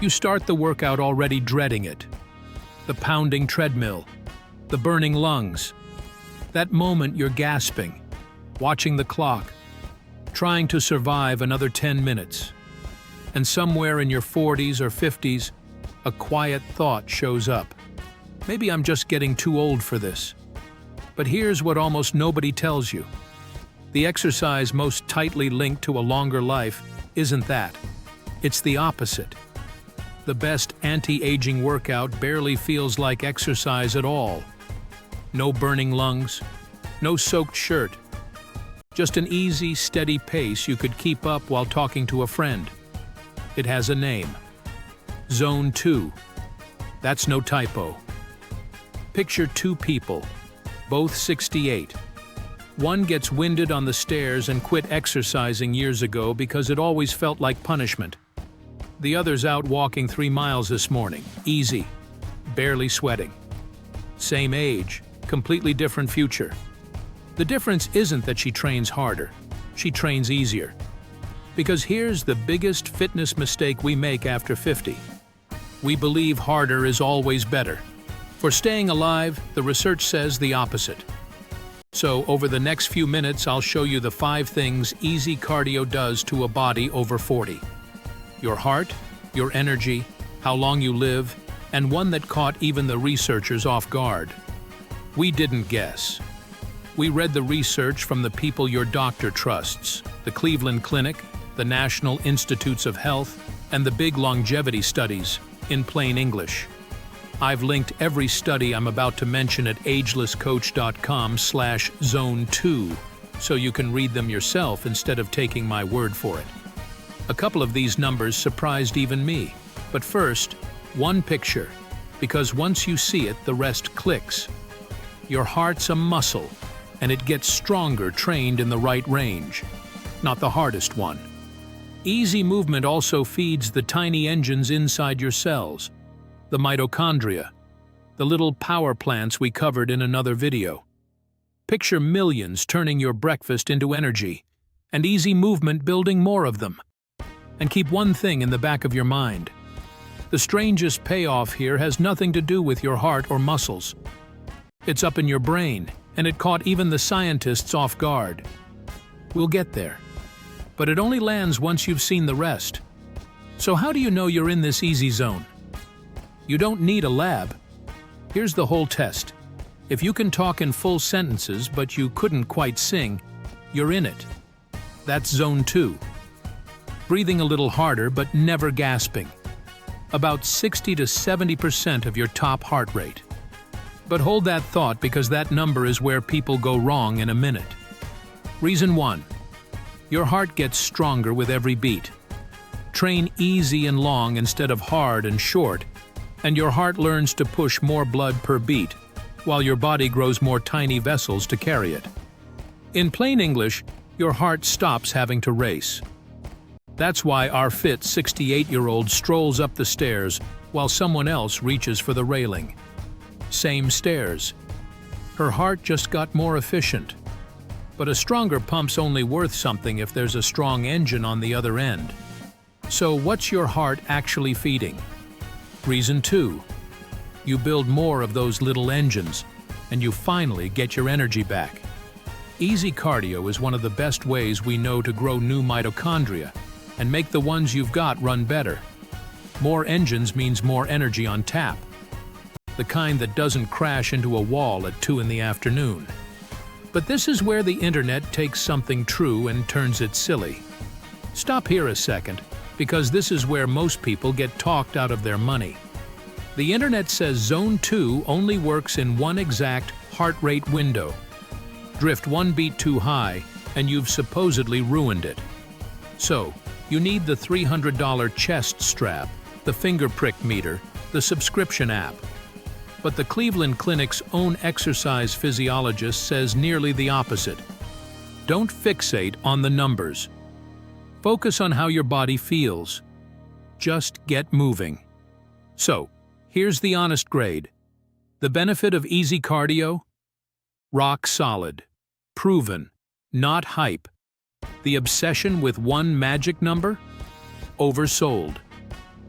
You start the workout already dreading it. The pounding treadmill, the burning lungs. That moment you're gasping, watching the clock, trying to survive another 10 minutes. And somewhere in your 40s or 50s, a quiet thought shows up. Maybe I'm just getting too old for this. But here's what almost nobody tells you. The exercise most tightly linked to a longer life isn't that. It's the opposite. The best anti-aging workout barely feels like exercise at all. No burning lungs, no soaked shirt. Just an easy, steady pace you could keep up while talking to a friend. It has a name. Zone 2. That's no typo. Picture two people, both 68. One gets winded on the stairs and quit exercising years ago because it always felt like punishment. The other's out walking 3 miles this morning, easy, barely sweating. Same age, completely different future. The difference isn't that she trains harder, she trains easier. Because here's the biggest fitness mistake we make after 50. We believe harder is always better. For staying alive, the research says the opposite. So over the next few minutes, I'll show you the 5 things easy cardio does to a body over 40. Your heart, your energy, how long you live, and one that caught even the researchers off guard. We didn't guess. We read the research from the people your doctor trusts, the Cleveland Clinic, the National Institutes of Health, and the big longevity studies, in plain English. I've linked every study I'm about to mention at agelesscoach.com/zone2, so you can read them yourself instead of taking my word for it. A couple of these numbers surprised even me. But first, one picture, because once you see it, the rest clicks. Your heart's a muscle, and it gets stronger trained in the right range, not the hardest one. Easy movement also feeds the tiny engines inside your cells, the mitochondria, the little power plants we covered in another video. Picture millions turning your breakfast into energy, and easy movement building more of them. And keep one thing in the back of your mind. The strangest payoff here has nothing to do with your heart or muscles. It's up in your brain, and it caught even the scientists off guard. We'll get there. But it only lands once you've seen the rest. So how do you know you're in this easy zone? You don't need a lab. Here's the whole test. If you can talk in full sentences but you couldn't quite sing, you're in it. That's zone 2. Breathing a little harder but never gasping. About 60 to 70% of your top heart rate. But hold that thought, because that number is where people go wrong in a minute. Reason 1. Your heart gets stronger with every beat. Train easy and long instead of hard and short, and your heart learns to push more blood per beat, while your body grows more tiny vessels to carry it. In plain English, your heart stops having to race. That's why our fit 68-year-old strolls up the stairs while someone else reaches for the railing. Same stairs. Her heart just got more efficient. But a stronger pump's only worth something if there's a strong engine on the other end. So what's your heart actually feeding? Reason 2. You build more of those little engines, and you finally get your energy back. Easy cardio is one of the best ways we know to grow new mitochondria and make the ones you've got run better. More engines means more energy on tap. The kind that doesn't crash into a wall at 2 in the afternoon. But this is where the internet takes something true and turns it silly. Stop here a second, because this is where most people get talked out of their money. The internet says zone 2 only works in one exact heart rate window. Drift one beat too high, and you've supposedly ruined it. So, you need the $300 chest strap, the finger prick meter, the subscription app. But the Cleveland Clinic's own exercise physiologist says nearly the opposite. Don't fixate on the numbers. Focus on how your body feels. Just get moving. So, here's the honest grade. The benefit of easy cardio? Rock solid. Proven. Not hype. The obsession with one magic number? Oversold.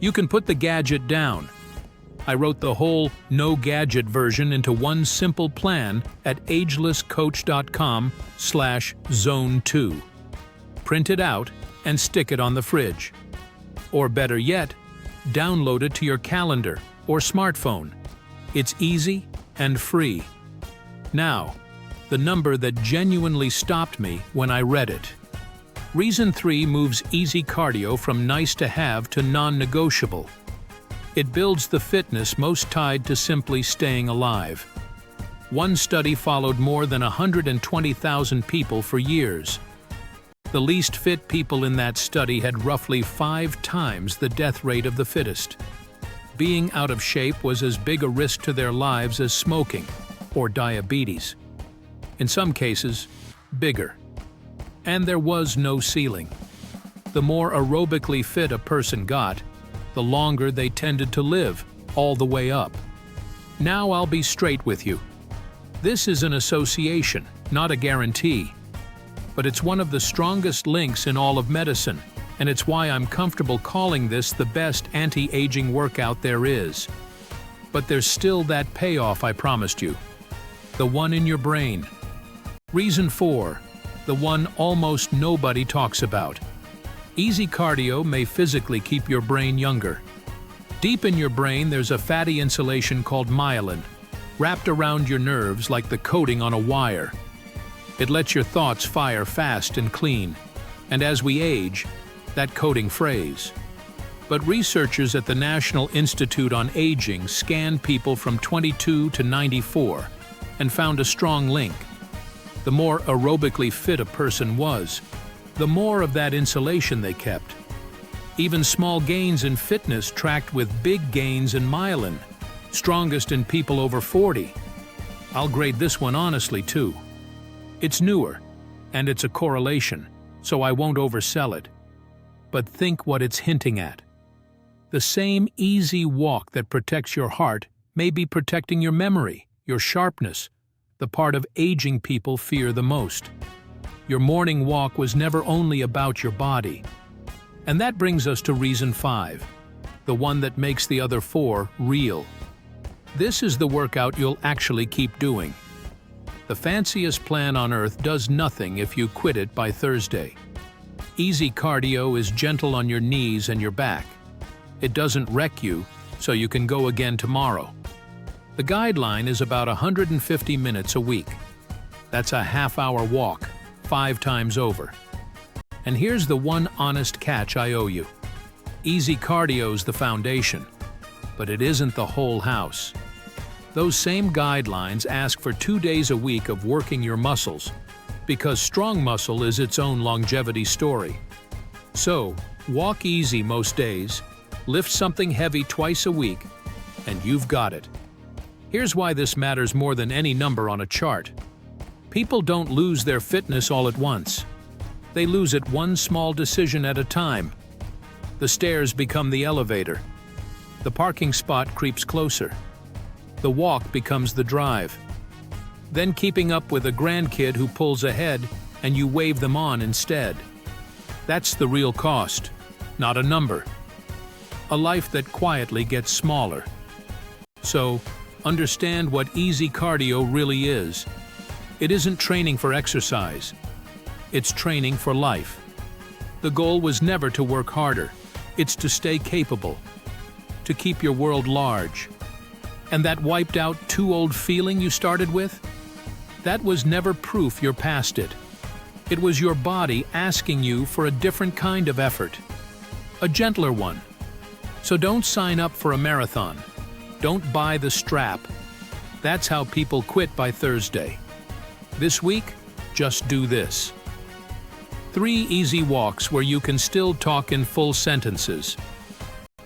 You can put the gadget down. I wrote the whole no gadget version into one simple plan at agelesscoach.com/zone2. Print it out and stick it on the fridge. Or better yet, download it to your calendar or smartphone. It's easy and free. Now, the number that genuinely stopped me when I read it. Reason 3 moves easy cardio from nice to have to non-negotiable. It builds the fitness most tied to simply staying alive. One study followed more than 120,000 people for years. The least fit people in that study had roughly 5 times the death rate of the fittest. Being out of shape was as big a risk to their lives as smoking or diabetes. In some cases, bigger. And there was no ceiling. The more aerobically fit a person got, the longer they tended to live, all the way up. Now I'll be straight with you. This is an association, not a guarantee. But it's one of the strongest links in all of medicine, and it's why I'm comfortable calling this the best anti-aging workout there is. But there's still that payoff I promised you. The one in your brain. Reason 4. The one almost nobody talks about. Easy cardio may physically keep your brain younger. Deep in your brain there's a fatty insulation called myelin, wrapped around your nerves like the coating on a wire. It lets your thoughts fire fast and clean, and as we age, that coating frays. But researchers at the National Institute on Aging scanned people from 22 to 94 and found a strong link. The more aerobically fit a person was, the more of that insulation they kept. Even small gains in fitness tracked with big gains in myelin, strongest in people over 40. I'll grade this one honestly too. It's newer, and it's a correlation, so I won't oversell it. But think what it's hinting at. The same easy walk that protects your heart may be protecting your memory, your sharpness, the part of aging people fear the most. Your morning walk was never only about your body. And that brings us to reason 5, the one that makes the other 4 real. This is the workout you'll actually keep doing. The fanciest plan on earth does nothing if you quit it by Thursday. Easy cardio is gentle on your knees and your back. It doesn't wreck you, so you can go again tomorrow. The guideline is about 150 minutes a week. That's a half-hour walk, 5 times over. And here's the one honest catch I owe you. Easy cardio's the foundation, but it isn't the whole house. Those same guidelines ask for 2 days a week of working your muscles, because strong muscle is its own longevity story. So, walk easy most days, lift something heavy twice a week, and you've got it. Here's why this matters more than any number on a chart. People don't lose their fitness all at once. They lose it one small decision at a time. The stairs become the elevator. The parking spot creeps closer. The walk becomes the drive. Then keeping up with a grandkid who pulls ahead and you wave them on instead. That's the real cost, not a number. A life that quietly gets smaller. So, understand what easy cardio really is. It isn't training for exercise. It's training for life. The goal was never to work harder. It's to stay capable. To keep your world large. And that wiped out too old feeling you started with? That was never proof you're past it. It was your body asking you for a different kind of effort. A gentler one. So don't sign up for a marathon. Don't buy the strap. That's how people quit by Thursday. This week, just do this. 3 easy walks where you can still talk in full sentences.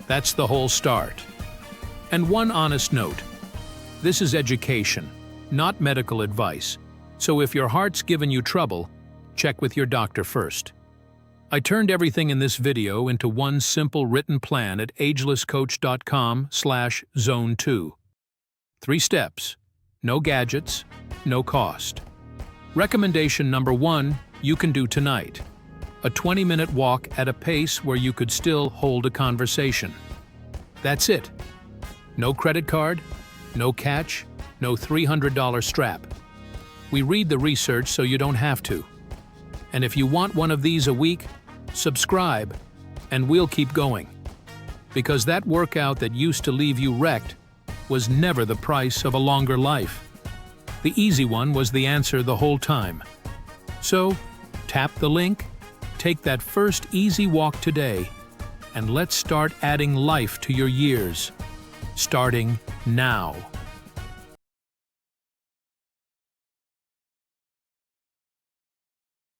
That's the whole start. And one honest note. This is education, not medical advice. So if your heart's given you trouble, check with your doctor first. I turned everything in this video into one simple written plan at agelesscoach.com/zone2. 3 steps. No gadgets, no cost. Recommendation number 1, you can do tonight. A 20-minute walk at a pace where you could still hold a conversation. That's it. No credit card, no catch, no $300 strap. We read the research so you don't have to. And if you want one of these a week, subscribe, and we'll keep going. Because that workout that used to leave you wrecked was never the price of a longer life. The easy one was the answer the whole time. So, tap the link, take that first easy walk today, and let's start adding life to your years. Starting now.